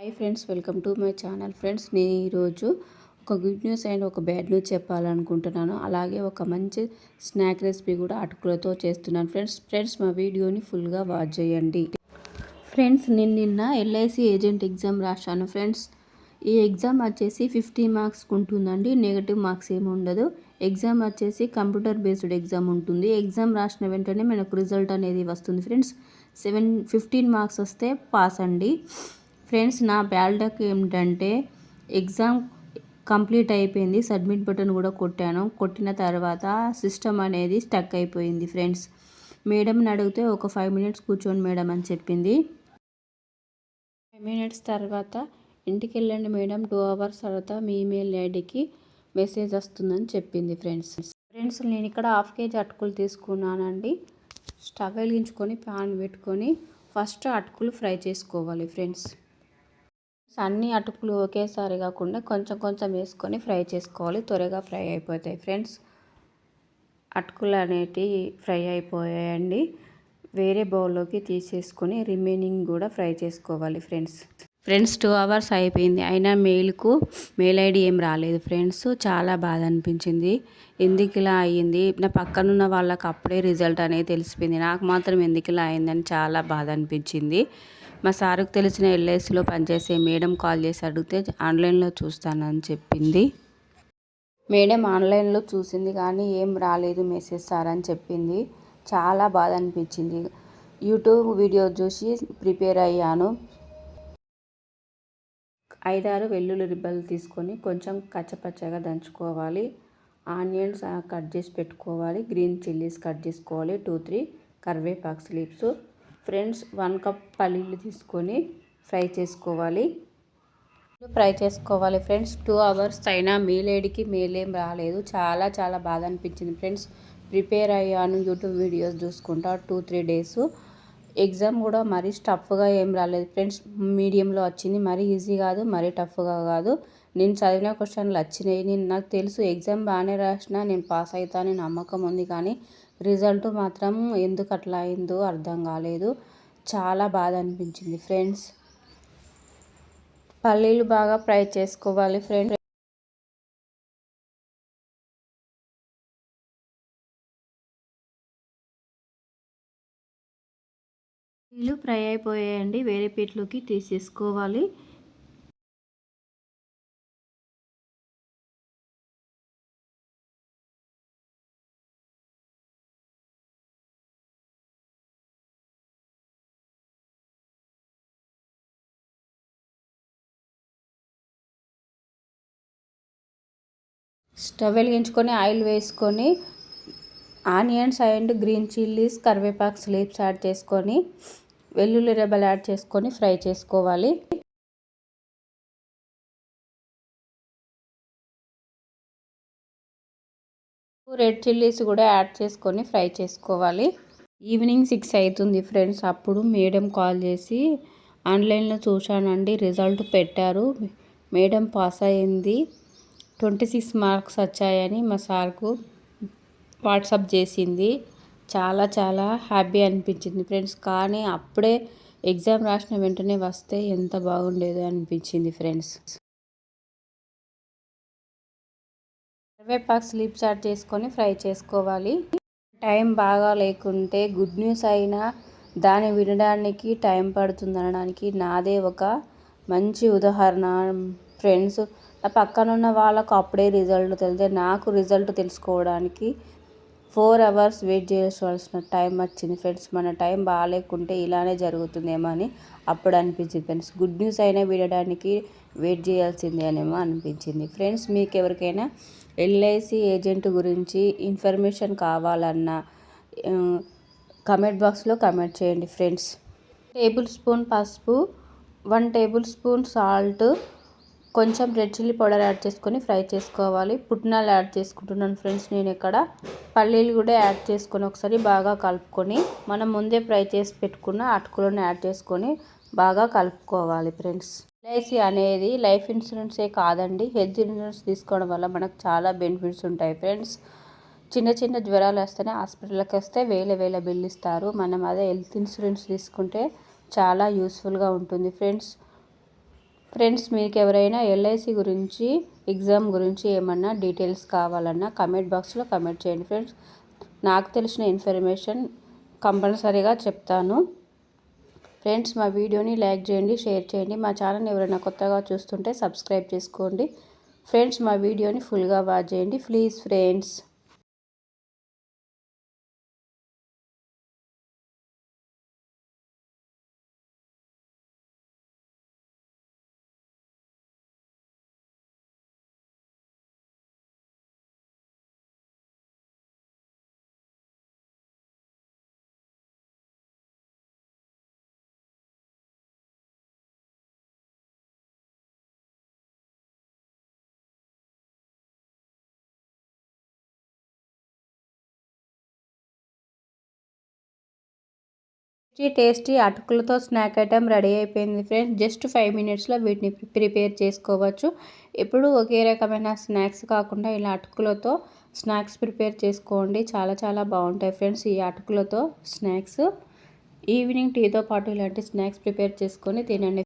Hi friends, welcome to my channel. Friends, నేను ఈరోజు ఒక గుడ్ న్యూస్ అండ్ ఒక బ్యాడ్ న్యూస్ చెప్పాలనుకుంటున్నాను. అలాగే ఒక మంచి స్నాక్ రెసిపీ కూడా అటుకులతో చేస్తున్నాను. ఫ్రెండ్స్ మా వీడియోని ఫుల్గా వాచ్ చేయండి. ఫ్రెండ్స్, నేను నిన్న ఎల్ఐసి ఏజెంట్ ఎగ్జామ్ రాశాను. ఫ్రెండ్స్, ఈ ఎగ్జామ్ వచ్చేసి 50 మార్క్స్ ఉంటుందండి. నెగటివ్ మార్క్స్ ఏమి ఉండదు. ఎగ్జామ్ వచ్చేసి కంప్యూటర్ బేస్డ్ ఎగ్జామ్ ఉంటుంది. ఎగ్జామ్ రాసిన వెంటనే మనకు రిజల్ట్ అనేది వస్తుంది. ఫ్రెండ్స్, 15 మార్క్స్ వస్తే పాస్ అండి. ఫ్రెండ్స్, నా బ్యాడ్ లక్ ఏమిటంటే ఎగ్జామ్ కంప్లీట్ అయిపోయింది. సబ్మిట్ బటన్ కూడా కొట్టిన తర్వాత సిస్టమ్ అనేది స్టక్ అయిపోయింది. ఫ్రెండ్స్, మేడంని అడిగితే ఒక 5 మినిట్స్ కూర్చోండి మేడం అని చెప్పింది. 5 మినిట్స్ తర్వాత ఇంటికి వెళ్ళండి మేడం, 2 అవర్స్ తర్వాత మీ ఈమెయిల్ ఐడికి మెసేజ్ వస్తుందని చెప్పింది. ఫ్రెండ్స్ నేను ఇక్కడ 1/2 kg అటుకులు తీసుకున్నానండి. స్టవ్ వెలిగించుకొని ప్యాన్ పెట్టుకొని ఫస్ట్ అటుకులు ఫ్రై చేసుకోవాలి. ఫ్రెండ్స్, అన్ని అటుకులు ఒకేసారి కాకుండా కొంచెం కొంచెం వేసుకొని ఫ్రై చేసుకోవాలి. త్వరగా ఫ్రై అయిపోతాయి. ఫ్రెండ్స్, అటుకులు అనేటివి ఫ్రై అయిపోయాయండి. వేరే బౌల్లోకి తీసేసుకొని రిమైనింగ్ కూడా ఫ్రై చేసుకోవాలి. ఫ్రెండ్స్ 2 అవర్స్ అయిపోయింది, అయినా మెయిల్ ఐడి ఏం రాలేదు. ఫ్రెండ్స్, చాలా బాధ అనిపించింది. ఎందుకు ఇలా అయ్యింది? నా పక్కనున్న వాళ్ళకి అప్పుడే రిజల్ట్ అనేది తెలిసిపోయింది, నాకు మాత్రం ఎందుకు ఇలా అయిందని చాలా బాధ అనిపించింది. మా సార్కి తెలిసిన ఎల్ఐసిలో పనిచేసే మేడం కాల్ చేసి అడిగితే ఆన్లైన్లో చూస్తానని చెప్పింది. మేడం ఆన్లైన్లో చూసింది కానీ ఏం రాలేదు మెసేజ్ సార్ అని చెప్పింది. చాలా బాధ అనిపించింది. యూట్యూబ్ వీడియో చూసి ప్రిపేర్ అయ్యాను. 5-6 వెల్లుల్లి రిబ్బలు తీసుకొని కొంచెం కచ్చపచ్చగా దంచుకోవాలి. ఆనియన్స్ కట్ చేసి పెట్టుకోవాలి. గ్రీన్ చిల్లీస్ కట్ చేసుకోవాలి. 2-3 కరివేపాకు లీవ్స్. ఫ్రెండ్స్, 1 కప్ పల్లీలు తీసుకొని ఫ్రై చేసుకోవాలి. ఫ్రెండ్స్, 2 అవర్స్ అయినా మెయిల్ ఐడికి మెయిల్ ఏం రాలేదు. చాలా బాధ అనిపించింది. ఫ్రెండ్స్, ప్రిపేర్ అయ్యాను యూట్యూబ్ వీడియోస్ చూసుకుంటా 2-3 డేస్. ఎగ్జామ్ కూడా మరీ టఫ్గా ఏం రాలేదు. ఫ్రెండ్స్, మీడియంలో వచ్చింది. మరీ ఈజీ కాదు, మరీ టఫ్గా కాదు. నేను చదివిన క్వశ్చన్లు వచ్చినాయి. నాకు తెలుసు ఎగ్జామ్ బాగానే రాసినా నేను పాస్ అవుతానని నమ్మకం ఉంది. కానీ రిజల్ట్ మాత్రం ఎందుకు అట్లా అయిందో అర్థం కాలేదు. చాలా బాధ అనిపించింది. ఫ్రెండ్స్, పల్లీలు బాగా ఫ్రై చేసుకోవాలి. ఫ్రెండ్స్, పల్లీలు ఫ్రై అయిపోయాయండి. వేరే ప్లేట్లోకి తీసేసుకోవాలి. స్టవ్ వెలిగించుకొని ఆయిల్ వేసుకొని ఆనియన్స్ అండ్ గ్రీన్ చిల్లీస్ కరివేపాకు లీవ్స్ యాడ్ చేసుకొని వెల్లుల్లి రెబ్బలు యాడ్ చేసుకొని ఫ్రై చేసుకోవాలి. రెడ్ చిల్లీస్ కూడా యాడ్ చేసుకొని ఫ్రై చేసుకోవాలి. ఈవినింగ్ 6 అవుతుంది. ఫ్రెండ్స్, అప్పుడు మేడం కాల్ చేసి ఆన్లైన్లో చూశానండి, రిజల్ట్ పెట్టారు, మేడం పాస్ అయింది, 26 మార్క్స్ వచ్చాయని మా సార్కు వాట్సాప్ చేసింది. చాలా హ్యాపీ అనిపించింది. ఫ్రెండ్స్, కానీ అప్పుడే ఎగ్జామ్ రాసిన వెంటనే వస్తే ఎంత బాగుండేదో అనిపించింది. ఫ్రెండ్స్, కరివేపాకు లీవ్స్ యాడ్ చేసుకొని ఫ్రై చేసుకోవాలి. టైం బాగా లేకుంటే గుడ్ న్యూస్ అయినా దాన్ని వినడానికి టైం పడుతుంది అనడానికి నాదే ఒక మంచి ఉదాహరణ. ఫ్రెండ్స్, నా పక్కనున్న వాళ్ళకు అప్పుడే రిజల్ట్ తెలితే నాకు రిజల్ట్ తెలుసుకోవడానికి 4 అవర్స్ వెయిట్ చేయాల్సిన టైం వచ్చింది. ఫ్రెండ్స్, మన టైం బాగాలేకుంటే ఇలానే జరుగుతుందేమో అని అప్పుడు అనిపించింది. ఫ్రెండ్స్, గుడ్ న్యూస్ అయినా వినడానికి వెయిట్ చేయాల్సిందేనేమో అనిపించింది. ఫ్రెండ్స్, మీకు ఎవరికైనా ఎల్ఐసి ఏజెంట్ గురించి ఇన్ఫర్మేషన్ కావాలన్నా కమెంట్ బాక్స్లో కమెంట్ చేయండి. ఫ్రెండ్స్, 1 టేబుల్ స్పూన్ పసుపు, 1 టేబుల్ స్పూన్ సాల్ట్, కొంచెం రెడ్ చిల్లీ పౌడర్ యాడ్ చేసుకొని ఫ్రై చేసుకోవాలి. పుట్నాలు యాడ్ చేసుకుంటున్నాను. ఫ్రెండ్స్, నేను ఇక్కడ పల్లీలు కూడా యాడ్ చేసుకొని ఒకసారి బాగా కలుపుకొని మనం ముందే ఫ్రై చేసి పెట్టుకున్న అటుకులను యాడ్ చేసుకొని బాగా కలుపుకోవాలి. ఫ్రెండ్స్, ఎల్ఐసి అనేది లైఫ్ ఇన్సూరెన్సే కాదండి, హెల్త్ ఇన్సూరెన్స్ తీసుకోవడం వల్ల మనకు చాలా బెనిఫిట్స్ ఉంటాయి. ఫ్రెండ్స్, చిన్న జ్వరాలు వస్తేనే హాస్పిటల్కి వస్తే వేల బిల్లు ఇస్తారు. మనం అదే హెల్త్ ఇన్సూరెన్స్ తీసుకుంటే చాలా యూస్ఫుల్గా ఉంటుంది. ఫ్రెండ్స్, ఫ్రెండ్స్, మీకు ఎవరైనా ఎల్ఐసి గురించి, ఎగ్జామ్ గురించి ఏమన్నా డీటెయిల్స్ కావాలన్నా కమెంట్ బాక్స్లో కమెంట్ చేయండి ఫ్రెండ్స్. నాకు తెలిసిన ఇన్ఫర్మేషన్ కంపల్సరీగా చెప్తాను. ఫ్రెండ్స్, మా వీడియోని లైక్ చేయండి, షేర్ చేయండి. మా ఛానల్ ఎవరైనా కొత్తగా చూస్తుంటే సబ్స్క్రైబ్ చేసుకోండి. ఫ్రెండ్స్, మా వీడియోని ఫుల్గా వాచ్ చేయండి ప్లీజ్ ఫ్రెండ్స్. టేస్టీ అటుకులతో స్నాక్ ఐటెం రెడీ అయిపోయింది ఫ్రెండ్స్. జస్ట్ 5 మినిట్స్లో వీటిని ప్రిపేర్ చేసుకోవచ్చు. ఎప్పుడు ఒకే రకమైన స్నాక్స్ కాకుండా ఇలా అటుకులతో స్నాక్స్ ప్రిపేర్ చేసుకోండి. చాలా చాలా బాగుంటాయి ఫ్రెండ్స్ ఈ అటుకులతో స్నాక్స్. ఈవినింగ్ టీతో పాటు ఇలాంటి స్నాక్స్ ప్రిపేర్ చేసుకొని తినండి.